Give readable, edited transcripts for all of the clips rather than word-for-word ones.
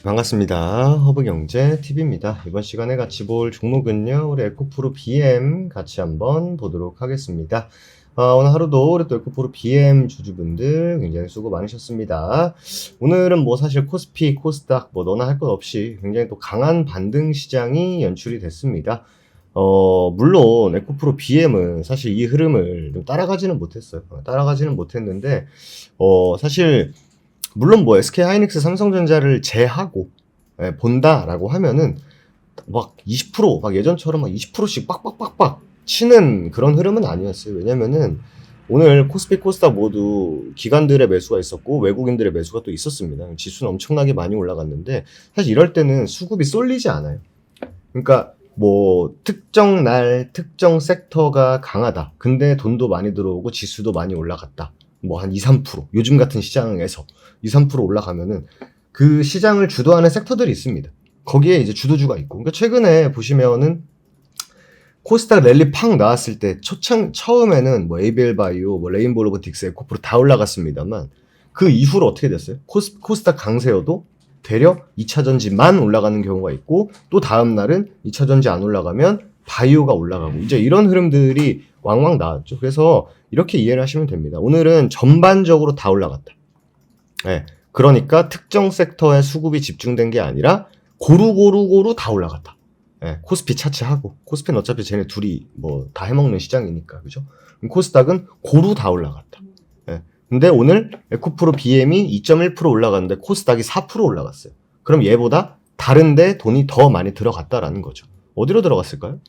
반갑습니다. 허브경제TV입니다. 이번 시간에 같이 볼 종목은요, 우리 에코프로 BM 같이 한번 보도록 하겠습니다. 오늘 하루도 우리 또 에코프로 BM 주주분들 굉장히 수고 많으셨습니다. 오늘은 뭐 사실 코스피, 코스닥 뭐 너나 할 것 없이 굉장히 또 강한 반등 시장이 연출이 됐습니다. 물론 에코프로 BM은 사실 이 흐름을 좀 따라가지는 못했어요. 따라가지는 못했는데, 사실 물론 뭐 SK하이닉스, 삼성전자를 제하고 본다라고 하면은 막 20%, 막 예전처럼 막 20%씩 빡빡빡빡 치는 그런 흐름은 아니었어요. 왜냐면은 오늘 코스피, 코스닥 모두 기관들의 매수가 있었고 외국인들의 매수가 또 있었습니다. 지수는 엄청나게 많이 올라갔는데 사실 이럴 때는 수급이 쏠리지 않아요. 그러니까 뭐 특정 날, 특정 섹터가 강하다. 근데 돈도 많이 들어오고 지수도 많이 올라갔다. 뭐 한 2, 3% 요즘 같은 시장에서 2, 3% 올라가면은 그 시장을 주도하는 섹터들이 있습니다. 거기에 이제 주도주가 있고. 그러니까 최근에 보시면은 코스닥 랠리 팍 나왔을 때 처음에는 뭐 ABL 바이오, 뭐 레인보우 로보틱스, 에코프로 다 올라갔습니다만 그 이후로 어떻게 됐어요? 코스닥 강세여도 되려 2차전지만 올라가는 경우가 있고 또 다음 날은 2차전지 안 올라가면 바이오가 올라가고 이제 이런 흐름들이 왕왕 나왔죠. 그래서 이렇게 이해를 하시면 됩니다. 오늘은 전반적으로 다 올라갔다. 네, 그러니까 특정 섹터에 수급이 집중된 게 아니라 고루 다 올라갔다. 네, 코스피 차치하고 코스피는 어차피 쟤네 둘이 뭐 다 해먹는 시장이니까 그죠? 코스닥은 고루 다 올라갔다. 네, 근데 오늘 에코프로 BM이 2.1% 올라갔는데 코스닥이 4% 올라갔어요. 그럼 얘보다 다른데 돈이 더 많이 들어갔다라는 거죠. 어디로 들어갔을까요?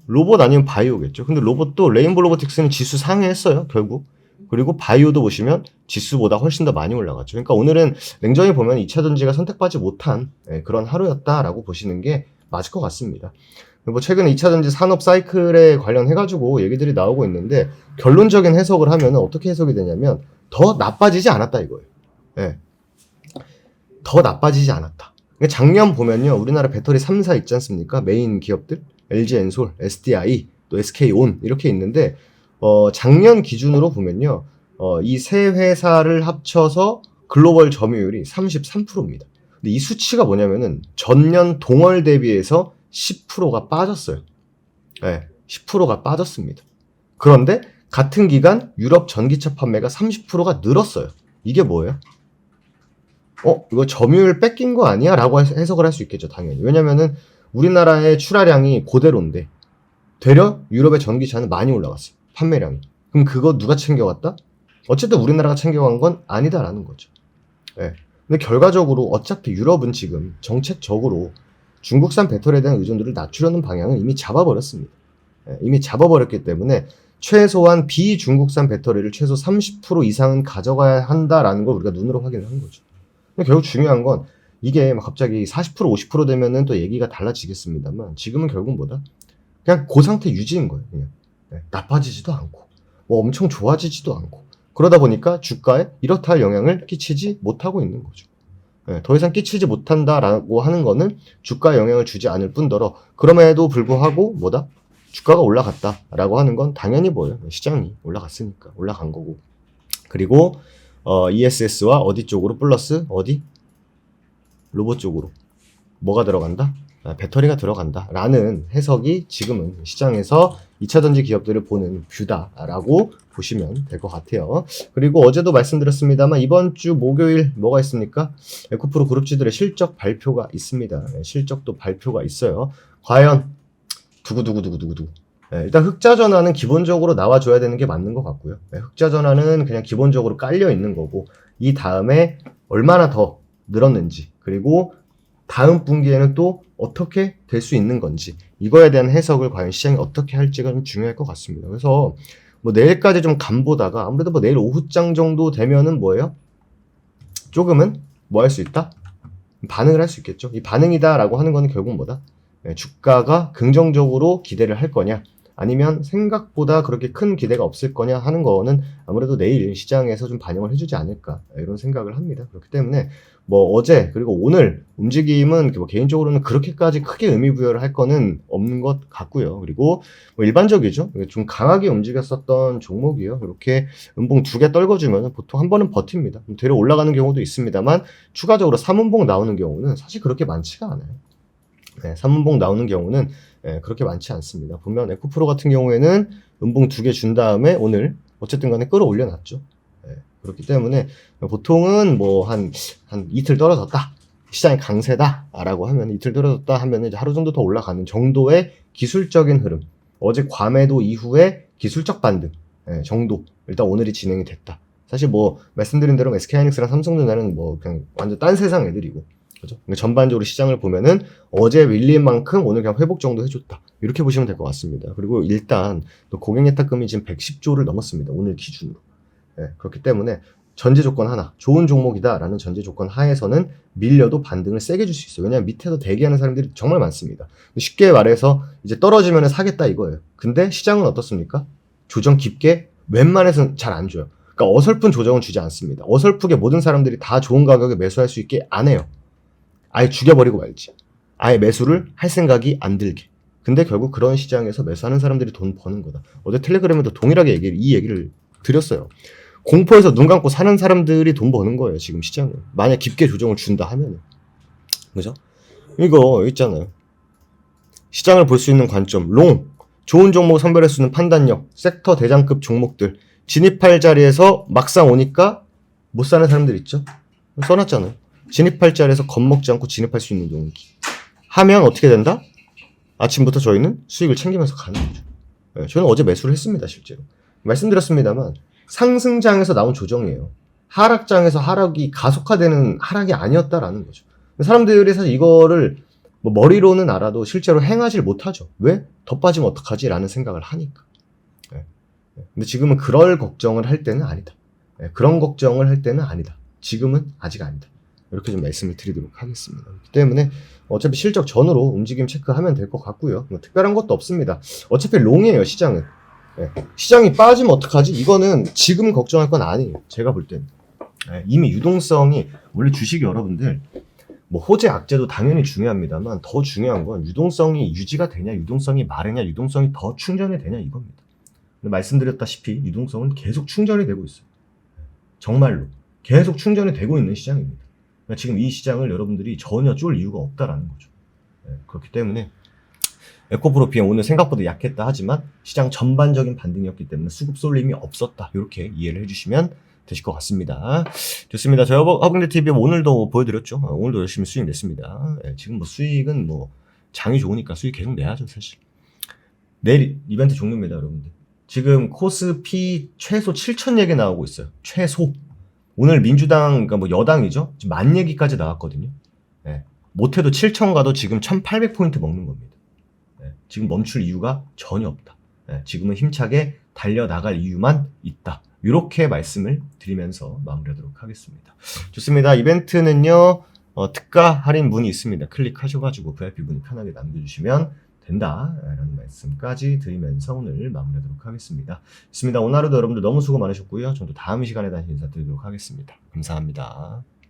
로봇 아니면 바이오겠죠. 근데 로봇도 레인보우 로보틱스는 지수 상회했어요, 결국. 그리고 바이오도 보시면 지수보다 훨씬 더 많이 올라갔죠. 그러니까 오늘은 냉정히 보면 2차전지가 선택받지 못한 그런 하루였다라고 보시는 게 맞을 것 같습니다. 뭐 최근에 2차전지 산업 사이클에 관련해가지고 얘기들이 나오고 있는데 결론적인 해석을 하면 어떻게 해석이 되냐면 더 나빠지지 않았다 이거예요. 네. 더 나빠지지 않았다. 작년 보면요, 우리나라 배터리 3사 있지 않습니까? 메인 기업들, LG엔솔, SDI, 또 SK온 이렇게 있는데 작년 기준으로 보면요, 이 세 회사를 합쳐서 글로벌 점유율이 33%입니다. 근데 이 수치가 뭐냐면은 전년 동월 대비해서 10%가 빠졌어요. 네, 10%가 빠졌습니다. 그런데 같은 기간 유럽 전기차 판매가 30%가 늘었어요. 이게 뭐예요? 이거 점유율 뺏긴 거 아니야? 라고 해석을 할 수 있겠죠, 당연히. 왜냐면은 우리나라의 출하량이 그대로인데 되려 유럽의 전기차는 많이 올라갔어요, 판매량이. 그럼 그거 누가 챙겨갔다? 어쨌든 우리나라가 챙겨간 건 아니다라는 거죠. 네. 근데 결과적으로 어차피 유럽은 지금 정책적으로 중국산 배터리에 대한 의존도를 낮추려는 방향을 이미 잡아버렸습니다. 네. 이미 잡아버렸기 때문에 최소한 비중국산 배터리를 최소 30% 이상은 가져가야 한다라는 걸 우리가 눈으로 확인을 한 거죠. 근데 결국 중요한 건 이게 막 갑자기 40% 50% 되면은 또 얘기가 달라지겠습니다만 지금은 결국 뭐다? 그냥 그 상태 유지인 거예요. 그냥. 네, 나빠지지도 않고 뭐 엄청 좋아지지도 않고 그러다 보니까 주가에 이렇다 할 영향을 끼치지 못하고 있는 거죠. 네, 더 이상 끼치지 못한다라고 하는 거는 주가에 영향을 주지 않을 뿐더러 그럼에도 불구하고 뭐다? 주가가 올라갔다라고 하는 건 당연히 뭐예요? 시장이 올라갔으니까 올라간 거고. 그리고 ESS와 어디 쪽으로 플러스 어디? 로봇 쪽으로 뭐가 들어간다? 배터리가 들어간다 라는 해석이 지금은 시장에서 2차전지 기업들을 보는 뷰다라고 보시면 될 것 같아요. 그리고 어제도 말씀드렸습니다만 이번 주 목요일 뭐가 있습니까? 에코프로 그룹주들의 실적 발표가 있습니다. 실적도 발표가 있어요. 과연 두구두구두구두구 일단 흑자전환은 기본적으로 나와줘야 되는 게 맞는 것 같고요. 흑자전환은 그냥 기본적으로 깔려 있는 거고 이 다음에 얼마나 더 늘었는지 그리고 다음 분기에는 또 어떻게 될 수 있는 건지 이거에 대한 해석을 과연 시장이 어떻게 할지가 좀 중요할 것 같습니다. 그래서 뭐 내일까지 좀 간보다가 아무래도 뭐 내일 오후장 정도 되면은 뭐예요? 조금은 뭐 할 수 있다? 반응을 할 수 있겠죠. 이 반응이다라고 하는 거는 결국 뭐다? 주가가 긍정적으로 기대를 할 거냐 아니면 생각보다 그렇게 큰 기대가 없을 거냐 하는 거는 아무래도 내일 시장에서 좀 반영을 해주지 않을까 이런 생각을 합니다. 그렇기 때문에 뭐 어제 그리고 오늘 움직임은 뭐 개인적으로는 그렇게까지 크게 의미 부여를 할 거는 없는 것 같고요. 그리고 뭐 일반적이죠. 좀 강하게 움직였었던 종목이요. 이렇게 음봉 2개 떨궈주면 보통 한 번은 버팁니다. 되려 올라가는 경우도 있습니다만 추가적으로 3음봉 나오는 경우는 사실 그렇게 많지가 않아요. 네, 3음봉 나오는 경우는 그렇게 많지 않습니다. 보면 에코프로 같은 경우에는 음봉 2개 준 다음에 오늘 어쨌든 간에 끌어올려 놨죠. 그렇기 때문에 보통은 뭐 한 이틀 떨어졌다. 시장이 강세다라고 하면 이틀 떨어졌다 하면 이제 하루 정도 더 올라가는 정도의 기술적인 흐름. 어제 과매도 이후에 기술적 반등 정도. 일단 오늘이 진행이 됐다. 사실 뭐 말씀드린 대로 SK하이닉스랑 삼성전자는 뭐 그냥 완전 딴 세상 애들이고. 그죠? 전반적으로 시장을 보면은 어제 밀린 만큼 오늘 그냥 회복 정도 해줬다. 이렇게 보시면 될 것 같습니다. 그리고 일단 또 고객 예탁금이 지금 110조를 넘었습니다. 오늘 기준으로. 그렇기 때문에 전제 조건 하나, 좋은 종목이다라는 전제 조건 하에서는 밀려도 반등을 세게 줄 수 있어요. 왜냐하면 밑에서 대기하는 사람들이 정말 많습니다. 쉽게 말해서 이제 떨어지면 사겠다 이거예요. 근데 시장은 어떻습니까? 조정 깊게 웬만해서는 잘 안 줘요. 그러니까 어설픈 조정은 주지 않습니다. 어설프게 모든 사람들이 다 좋은 가격에 매수할 수 있게 안 해요. 아예 죽여버리고 말지. 아예 매수를 할 생각이 안 들게. 근데 결국 그런 시장에서 매수하는 사람들이 돈 버는 거다. 어제 텔레그램에도 동일하게 이 얘기를 드렸어요. 공포에서 눈 감고 사는 사람들이 돈 버는 거예요, 지금 시장은. 만약 깊게 조정을 준다 하면은. 그죠? 이거 있잖아요. 시장을 볼 수 있는 관점, 롱. 좋은 종목 선별할 수 있는 판단력, 섹터 대장급 종목들. 진입할 자리에서 막상 오니까 못 사는 사람들 있죠? 써놨잖아요. 진입할 자리에서 겁먹지 않고 진입할 수 있는 종목이. 하면 어떻게 된다? 아침부터 저희는 수익을 챙기면서 가는 거죠. 저는 어제 매수를 했습니다, 실제로. 말씀드렸습니다만, 상승장에서 나온 조정이에요. 하락장에서 하락이 가속화되는 하락이 아니었다라는 거죠. 사람들이 사실 이거를 뭐 머리로는 알아도 실제로 행하지 못하죠. 왜? 더 빠지면 어떡하지? 라는 생각을 하니까. 근데 지금은 그럴 걱정을 할 때는 아니다. 그런 걱정을 할 때는 아니다. 지금은 아직 아니다. 이렇게 좀 말씀을 드리도록 하겠습니다. 그렇기 때문에 어차피 실적 전후로 움직임 체크하면 될 것 같고요. 뭐 특별한 것도 없습니다. 어차피 롱이에요, 시장은. 시장이 빠지면 어떡하지? 이거는 지금 걱정할 건 아니에요. 제가 볼 때는. 이미 유동성이, 원래 주식이 여러분들, 뭐 호재, 악재도 당연히 중요합니다만 더 중요한 건 유동성이 유지가 되냐, 유동성이 마르냐, 유동성이 더 충전이 되냐 이겁니다. 근데 말씀드렸다시피 유동성은 계속 충전이 되고 있어요. 정말로. 계속 충전이 되고 있는 시장입니다. 그러니까 지금 이 시장을 여러분들이 전혀 쫄 이유가 없다라는 거죠. 그렇기 때문에 에코프로 BM 오늘 생각보다 약했다 하지만 시장 전반적인 반등이었기 때문에 수급 쏠림이 없었다. 이렇게 이해를 해주시면 되실 것 같습니다. 좋습니다. 저희 허브인데TV 오늘도 보여드렸죠. 오늘도 열심히 수익 냈습니다. 지금 뭐 수익은 뭐 장이 좋으니까 수익 계속 내야죠, 사실. 내일 이벤트 종료입니다, 여러분들. 지금 코스피 최소 7천 얘기 나오고 있어요. 최소. 오늘 민주당, 그러니까 뭐 여당이죠. 지금 만 얘기까지 나왔거든요. 못해도 7천 가도 지금 1800포인트 먹는 겁니다. 지금 멈출 이유가 전혀 없다. 지금은 힘차게 달려나갈 이유만 있다. 이렇게 말씀을 드리면서 마무리하도록 하겠습니다. 좋습니다. 이벤트는요, 특가 할인 문이 있습니다. 클릭하셔가지고 VIP 문의 편하게 남겨주시면 된다라는 말씀까지 드리면서 오늘 마무리하도록 하겠습니다. 좋습니다. 오늘 하루도 여러분들 너무 수고 많으셨고요. 저도 다음 시간에 다시 인사드리도록 하겠습니다. 감사합니다.